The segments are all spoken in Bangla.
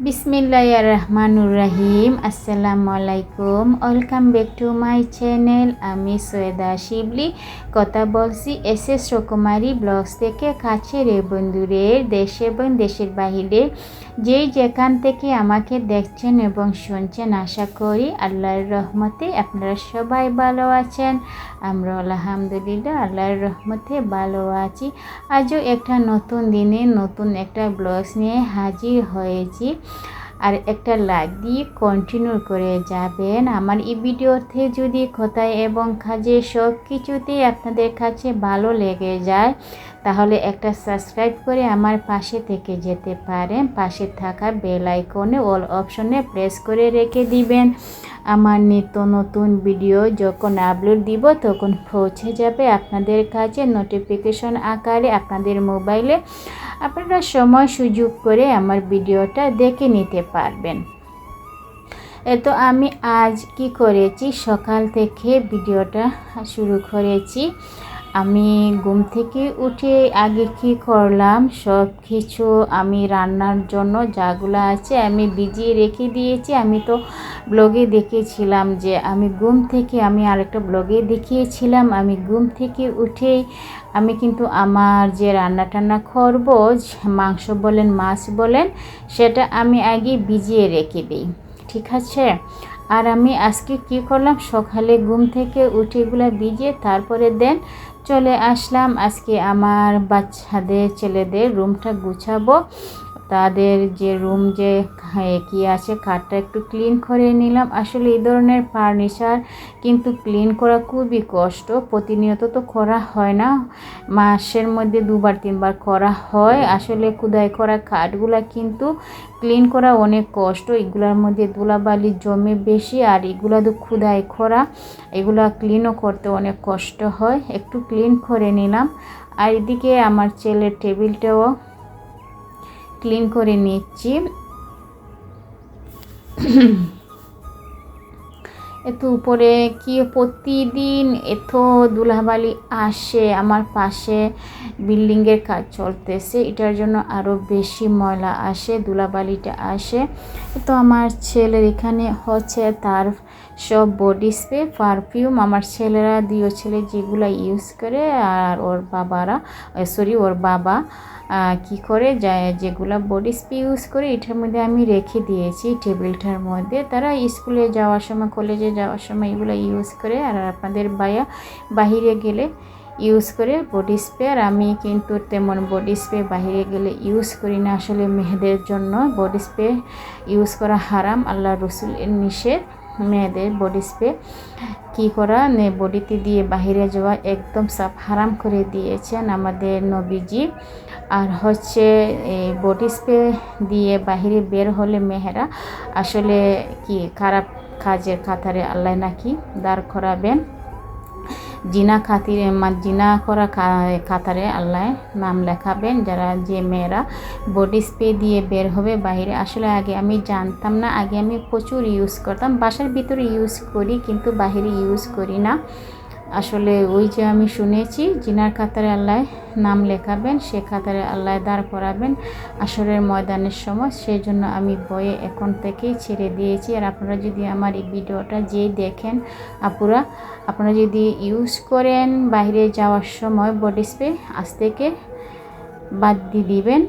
বিসমিল্লাহির রহমানুর রহিম। আসসালামু আলাইকুম, welcome back to my channel. আমি সৈয়দা শিবলি কথা বলছি এসএস রকমারি ব্লগস থেকে। কাছের বন্ধুদের, দেশে এবং দেশের বাহিরে যেখান থেকে আমাকে দেখছেন এবং শুনছেন, আশা করি আল্লাহর রহমতে আপনারা সবাই ভালো আছেন। আমরা আলহামদুলিল্লাহ আল্লাহর রহমতে ভালো আছি। আজও একটা নতুন দিনে নতুন একটা ব্লগস নিয়ে হাজির হয়েছি। আর একটা লাইক দিয়ে কন্টিনিউ করে যাবেন। আমার এই ভিডিওতে যদি কথায় এবং কাজে সব কিছুতেই আপনাদের কাছে ভালো লেগে যায়, তাহলে একটা সাবস্ক্রাইব করে আমার পাশে থেকে যেতে পারেন। পাশে থাকা বেল আইকনে অল অপশনে প্রেস করে রেখে দিবেন। আমার নিত্য নতুন ভিডিও যখন আপলোড দিব তখন পৌঁছে যাবে আপনাদের কাছে নোটিফিকেশন আকারে আপনাদের মোবাইলে। আপনারা সময় সুযোগ করে আমার ভিডিওটা দেখে নিতে পারবেন। তো আমি আজ কি করেছি, সকাল থেকে ভিডিওটা শুরু করেছি। আমি ঘুম থেকে উঠে আগে কি করলাম, সব কিছু আমি রান্নার জন্য যাগুলো আছে আমি ভিজিয়ে রেখে দিয়েছি। আমি তো ব্লগে দেখেছিলাম যে আমি আরেকটা ব্লগে দেখিয়েছিলাম আমি ঘুম থেকে উঠেই আমি কিন্তু আমার যে রান্না টান্না করবো, মাংস বলেন মাছ বলেন, সেটা আমি আগে ভিজিয়ে রেখে দিই, ঠিক আছে। আর আমি আজকে কি করলাম, সকালে ঘুম থেকে উঠে এগুলো ভিজিয়ে তারপরে চলে আসলাম। আজকে আমার বাচ্চাদের ছেলেদের রুমটা গুছাবো। তাদের যে রুম যে কি আছে খাটটা একটু ক্লিন করে নিলাম। আসলে এই ধরনের ফার্নিচার কিন্তু ক্লিন করা খুবই কষ্ট। প্রতিনিয়ত তো করা হয় না, মাসের মধ্যে 2-3 বার করা হয়। আসলে খোদাই করা খাটগুলা কিন্তু ক্লিন করা অনেক কষ্ট। এগুলোর মধ্যে ধুলাবালি জমে বেশি, আর এগুলো তো খোদাই করা, এগুলা ক্লিনও করতে অনেক কষ্ট হয়। একটু ক্লিন করে নিলাম। আর এদিকে আমার ছেলের টেবিলটাও ক্লিন করে নিচ্ছি। এত উপরে কি প্রতিদিন এত ধুলাবালি আসে, আমার পাশে বিল্ডিংয়ের কাজ চলতেছে, এটার জন্য আরও বেশি ময়লা আসে, ধুলাবালিটা আসে। তো আমার ছেলের এখানে হচ্ছে তার সব বডি স্প্রে পারফিউম আমার ছেলেরা দুই ছেলে যেগুলো ইউজ করে, আর ওর বাবা কি করে যায় যেগুলো বডি স্প্রে ইউজ করে, এটার মধ্যে আমি রেখে দিয়েছি টেবিলটার মধ্যে। তারা স্কুলে যাওয়ার সময় কলেজে যাওয়ার সময় এগুলো ইউজ করে, আর আপনাদের বাহিরে গেলে ইউজ করে বডি স্প্রে। আর আমি কিন্তু তেমন বডি স্প্রে বাহিরে গেলে ইউজ করি না। আসলে মেয়েদের জন্য বডি স্প্রে ইউজ করা হারাম, আল্লাহ রসুল এর নিষেধ। মেয়েদের বডি স্প্রে কী করা বডিতে দিয়ে বাহিরে যাওয়া একদম সব হারাম করে দিয়েছেন আমাদের নবীজি। আর হচ্ছে এই বডি স্প্রে দিয়ে বাহিরে বের হলে মেয়েরা আসলে কি খারাপ কাজের কাতারে আল্লাহ নাকি দাঁড় করাবেন, জিনা করা কাতারে আল্লাহ নাম লেখাবেন। যে মেয়েরা বডি স্প্রে দিয়ে বের হবে বাইরে। আসলে আগে আমি জানতাম না, আগে আমি প্রচুর ইউজ করতাম, বাসার ভিতরে ইউজ করি কিন্তু বাহিরে ইউজ করি না। আসলে ওই যে আমি শুনেছি জিনার কাতারে আল্লাহ নাম লেখাবেন, সে কাতারে আল্লাহ দাঁড় করাবেন আসরের ময়দানের সময়। সেই জন্য আমি ভয়ে এখন থেকেই ছেড়ে দিয়েছি। আর আপনারা যদি আমার এই ভিডিওটা দেখেন আপনারা যদি ইউজ করেন বাইরে যাওয়ার সময় বডি স্প্রে, আজ থেকে বাদ দিয়ে দিবেন,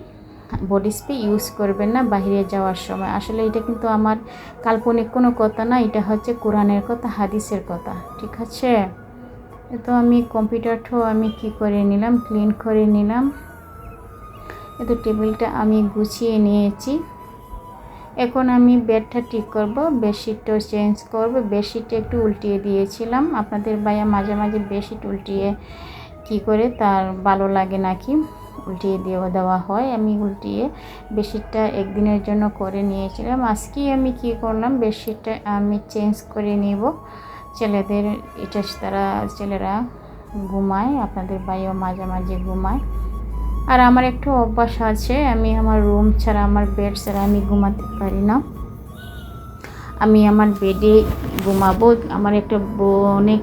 বডি স্প্রে ইউজ করবেন না বাইরে যাওয়ার সময়। আসলে এটা কিন্তু আমার কাল্পনিক কোনো কথা না, এটা হচ্ছে কোরআনের কথা, হাদিসের কথা, ঠিক আছে। তো আমি কম্পিউটারটাও আমি কি করে নিলাম, ক্লিন করে নিলাম। তো টেবিলটা আমি গুছিয়ে নিয়েছি। এখন আমি বেডটা ঠিক করব, বেডশিটটাও চেঞ্জ করব। বেডশিটটা একটু উল্টিয়ে দিয়েছিলাম, আপনাদের ভাইয়া মাঝে মাঝে বেডশিট উল্টিয়ে কি করে তার ভালো লাগে নাকি উল্টিয়ে দেওয়া হয়। আমি উল্টিয়ে বেডশিটটা একদিনের জন্য করে নিয়েছিলাম। আজকে আমি কি করলাম, বেডশিটটা আমি চেঞ্জ করে নিব। ছেলেদের ছেলেরা ঘুমায়, আপনাদের ভাইও মাঝে মাঝে ঘুমায়। আর আমার একটু অভ্যাস আছে, আমি আমার রুম ছাড়া, আমার বেড ছাড়া আমি ঘুমাতে পারি না। আমি আমার বেডে ঘুমাবো, আমার অনেক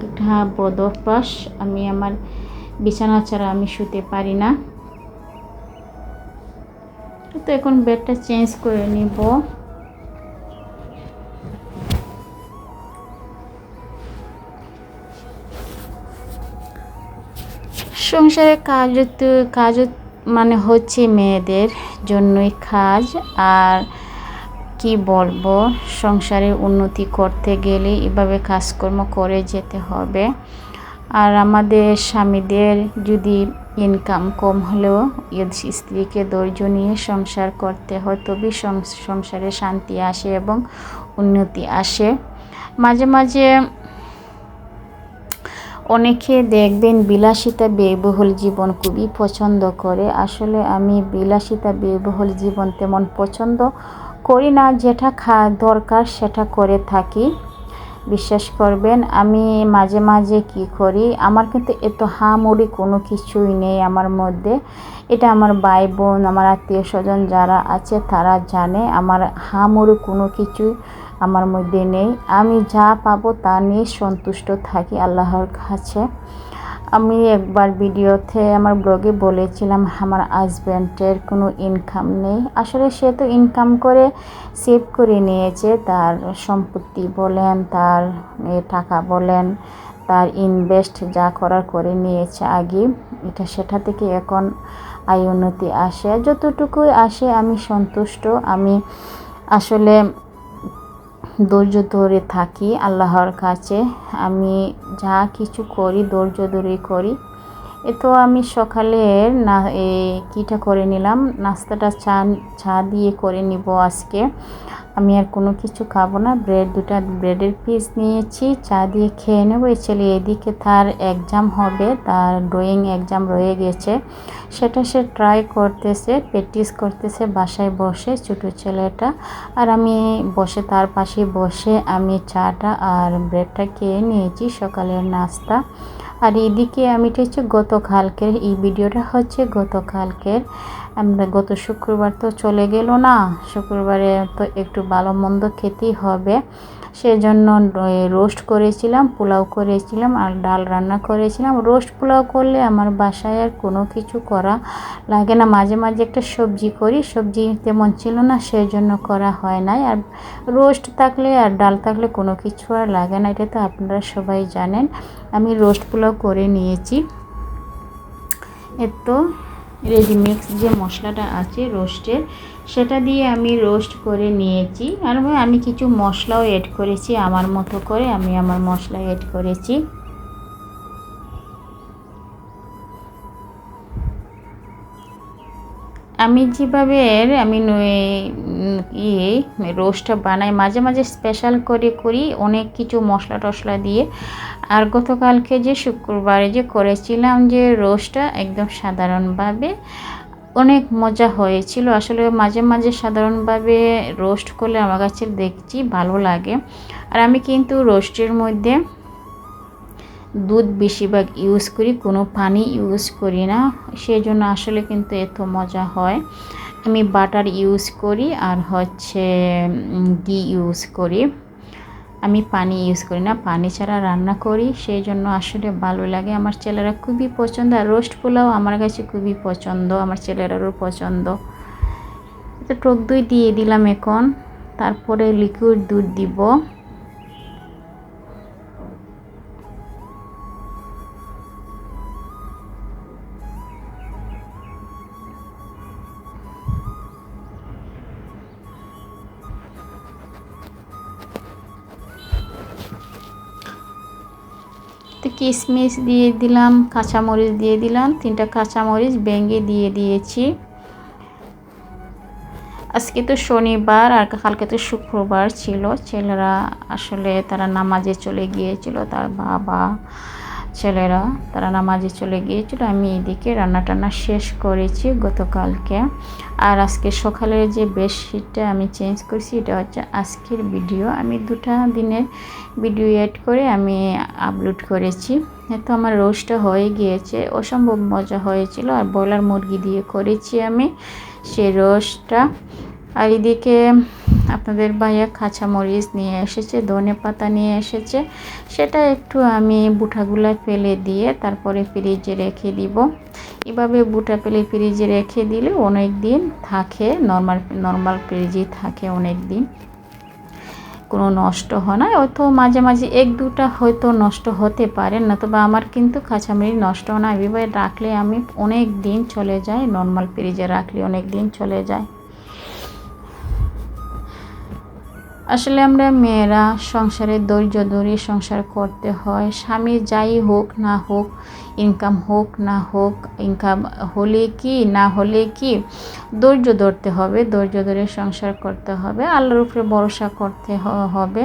বদ অভ্যাস। আমি আমার বিছানা ছাড়া আমি শুতে পারি না। তো এখন বেডটা চেঞ্জ করে নিব। সংসারে কাজ মানে হচ্ছে মেয়েদের জন্যই কাজ। আর কি বলবো, সংসারে উন্নতি করতে গেলে এভাবে কাজকর্ম করে যেতে হবে। আর আমাদের স্বামীদের যদি ইনকাম কম হলেও স্ত্রীকে ধৈর্য নিয়ে সংসার করতে হয়, তবেই সংসারে শান্তি আসে এবং উন্নতি আসে। মাঝে মাঝে অনেকে দেখবেন বিলাসিতা ব্যয়বহুল জীবন খুবই পছন্দ করে। আসলে আমি বিলাসিতা ব্যয়বহুল জীবন তেমন পছন্দ করি না, যেটা দরকার সেটা করে থাকি। বিশ্বাস করবেন, আমি মাঝে মাঝে কি করি, আমার কিন্তু এত হামুড়ি কোনো কিছুই নেই আমার মধ্যে। এটা আমার ভাই বোন, আমার আত্মীয় স্বজন যারা আছে তারা জানে, আমার হামুড়ি কোনো কিছুই আমার মধ্যে নেই। আমি যা পাবো তা নিয়ে সন্তুষ্ট থাকি আল্লাহর কাছে। আমি একবার ভিডিওতে আমার ব্লগে বলেছিলাম আমার হাজব্যান্ডের কোনো ইনকাম নেই। আসলে সে তো ইনকাম করে সেভ করে নিয়েছে, তার সম্পত্তি বলেন, তার টাকা বলেন, তার ইনভেস্ট যা করার করে নিয়েছে আগে। সেটা থেকে এখন আয় উন্নতি আসে, যতটুকুই আসে আমি সন্তুষ্ট। আমি আসলে ধৈর্য ধরে থাকি আল্লাহর কাছে। আমি যা কিছু করি ধৈর্য ধরে করি। তো আমি সকালের কীটা করে নিলাম, নাস্তাটা চা দিয়ে করে নিব আজকে। আমি আর কোনো কিছু খাবো না, দুটা ব্রেডের পিস নিয়েছি, চা দিয়ে খেয়ে নেব। এই ছেলে এদিকে তার এক্সাম হবে, তার ড্রয়িং এক্সাম রয়ে গেছে, সেটা সে ট্রাই করতেছে, প্র্যাকটিস করতেছে বাসায় বসে, ছোটো ছেলেটা। আর আমি বসে তার পাশে বসে আমি চাটা আর ব্রেডটা খেয়ে নিয়েছি, সকালের নাস্তা। আর এদিকে আমি এটা হচ্ছে গতকালকের, এই ভিডিওটা হচ্ছে গতকালকের। আমরা গত শুক্রবার তো চলে গেল না, শুক্রবারে তো একটু ভালো মন্দ খেতেই হবে, সেজন্য রোস্ট করেছিলাম, পোলাও করেছিলাম আর ডাল রান্না করেছিলাম। রোস্ট পোলাও করলে আমার বাসায় আর কোনো কিছু করা লাগে না, মাঝে মাঝে একটা সবজি করি, সবজি তেমন ছিল না সেজন্য করা হয় নাই। আর রোস্ট থাকলে আর ডাল থাকলে কোনো কিছু আর লাগে না, এটা তো আপনারা সবাই জানেন। আমি রোস্ট পোলাও করে নিয়েছি। এত রেডিমিক্স যে মশলাটা আছে রোস্টের, সেটা দিয়ে আমি রোস্ট করে নিয়েছি। আর আমি কিছু মশলাও অ্যাড করেছি আমার মতো করে, আমি আমার মশলা অ্যাড করেছি। আমি যেভাবে আমি রোস্টটা বানাই, মাঝে মাঝে স্পেশাল করে করি অনেক কিছু মশলা টশলা দিয়ে। আর গতকালকে যে শুক্রবারে যে করেছিলাম যে রোস্টটা, একদম সাধারণভাবে অনেক মজা হয়েছিল। আসলে মাঝে মাঝে সাধারণভাবে রোস্ট করলে আমার কাছে দেখছি ভালো লাগে। আর আমি কিন্তু রোস্টের মধ্যে দুধ বেশিরভাগ ইউজ করি, কোনো পানি ইউজ করি না, সেই জন্য আসলে কিন্তু এত মজা হয়। আমি বাটার ইউজ করি আর হচ্ছে ঘি ইউজ করি, আমি পানি ইউজ করি না, পানি ছাড়া রান্না করি, সেই জন্য আসলে ভালো লাগে। আমার ছেলেরা খুবই পছন্দ, আর রোস্ট পোলাও আমার কাছে খুবই পছন্দ, আমার ছেলেরারও পছন্দ। তো টক দই দিয়ে দিলাম এখন, তারপরে লিকুইড দুধ দিব। তো কিশমিশ দিয়ে দিলাম, কাঁচামরিচ দিয়ে দিলাম, 3টা কাঁচামরিচ ভেঙে দিয়ে দিয়েছি। আজকে তো শনিবার আর কালকে তো শুক্রবার ছিল, ছেলেরা আসলে তারা নামাজে চলে গিয়েছিল, তার বাবা ছেলেরা তারা নামাজে চলে গিয়েছিল। আমি এদিকে রান্না টান্না শেষ করেছি গতকালকে। আর আজকে সকালের যে বেডশিটটা আমি চেঞ্জ করছি, এটা হচ্ছে আজকের ভিডিও। আমি 2টা দিনের ভিডিও এড করে আমি আপলোড করেছি। তো আমার রোস্টটা হয়ে গিয়েছে, অসম্ভব মজা হয়েছিল। আর ব্রয়লার মুরগি দিয়ে করেছি আমি সেই রোস্টটা। আর এদিকে আপনাদের ভাইয়া কাঁচামরিচ নিয়ে এসেছে, ধনে পাতা নিয়ে এসেছে, সেটা একটু আমি বুটাগুলা ফেলে দিয়ে তারপরে ফ্রিজে রেখে দিব। এভাবে বুটা ফেলে ফ্রিজে রেখে দিলে অনেক দিন থাকে, নর্মাল ফ্রিজে থাকে অনেক দিন। কোনো নষ্ট হয় না, হয়তো মাঝে মাঝে এক দুটা হয়তো নষ্ট হতে পারে না, তবে আমার কিন্তু কাঁচামরিচ নষ্ট হয় না। এভাবে রাখলে আমি অনেক দিন চলে যায়, নর্মাল ফ্রিজে রাখলে অনেক দিন চলে যায়। আসলে আমরা মেয়েরা সংসারে ধৈর্য ধরে সংসার করতে হয়। স্বামী যাই হোক না হোক, ইনকাম হোক না হোক, ইনকাম হলে কি না হলে কি, ধৈর্য ধরতে হবে, ধৈর্য ধরে সংসার করতে হবে, আল্লাহর উপরে ভরসা করতে হবে।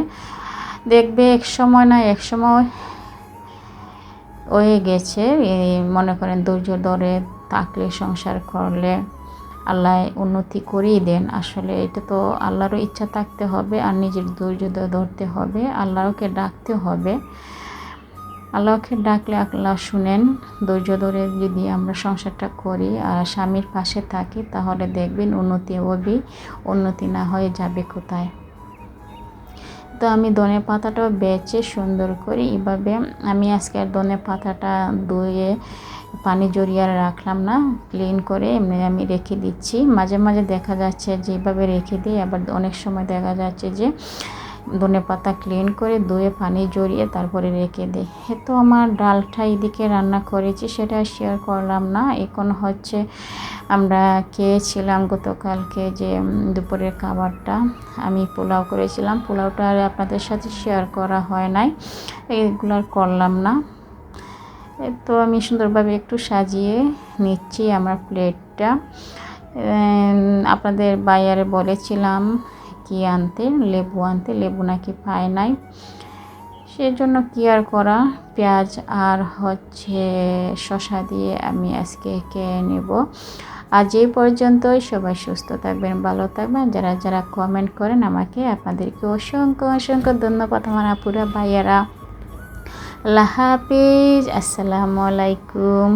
দেখবে এক সময় না এক সময় হয়ে গেছে, মনে করেন ধৈর্য ধরে থাকলে, সংসার করলে আল্লাহ উন্নতি করেই দেন। আসলে এটা তো আল্লাহরও ইচ্ছা থাকতে হবে, আর নিজের ধৈর্য ধরতে হবে, আল্লাহকে ডাকতে হবে। আল্লাহকে ডাকলে আল্লাহ শুনেন। ধৈর্য ধরে যদি আমরা সংসারটা করি আর স্বামীর পাশে থাকি, তাহলে দেখবেন উন্নতি হবে, উন্নতি না হয়ে যাবে কোথায়। তো আমি ধনে পাতাটাও বেছে সুন্দর করে এভাবে আমি আজকে ধনে পাতাটা ধুয়ে পানি জড়িয়ে রাখলাম না, ক্লিন করে এমনি আমি রেখে দিচ্ছি। মাঝে মাঝে দেখা যাচ্ছে যে এভাবে রেখে দিই, আবার অনেক সময় দেখা যাচ্ছে যে ধনে পাতা ক্লিন করে ধুয়ে পানি জড়িয়ে তারপরে রেখে দিই। তো আমার ডালটা এদিকে রান্না করেছি, সেটা শেয়ার করলাম না। এখন হচ্ছে আমরা খেয়েছিলাম গতকালকে যে দুপুরের খাবারটা, আমি পোলাও করেছিলাম, পোলাওটা আর আপনাদের সাথে শেয়ার করা হয় নাই, এগুলো আর করলাম না। তো আমি সুন্দরভাবে একটু সাজিয়ে নিচ্ছি আমার প্লেটটা। আপনাদের বাইরে বলেছিলাম কি আনতে, লেবু আনতে, লেবু নাকি পায় নাই, সেজন্য কি আর করা, পেঁয়াজ আর হচ্ছে শসা দিয়ে আমি আজকে খেয়ে নেব। আজ এই পর্যন্তই। সবাই সুস্থ থাকবেন, ভালো থাকবেন। যারা যারা কমেন্ট করেন আমাকে, আপনাদেরকে অসংখ্য অসংখ্য ধন্যবাদ আমার আপুরা ভাইয়ারা। আল্লাহ হাফিজ, আসসালামু আলাইকুম।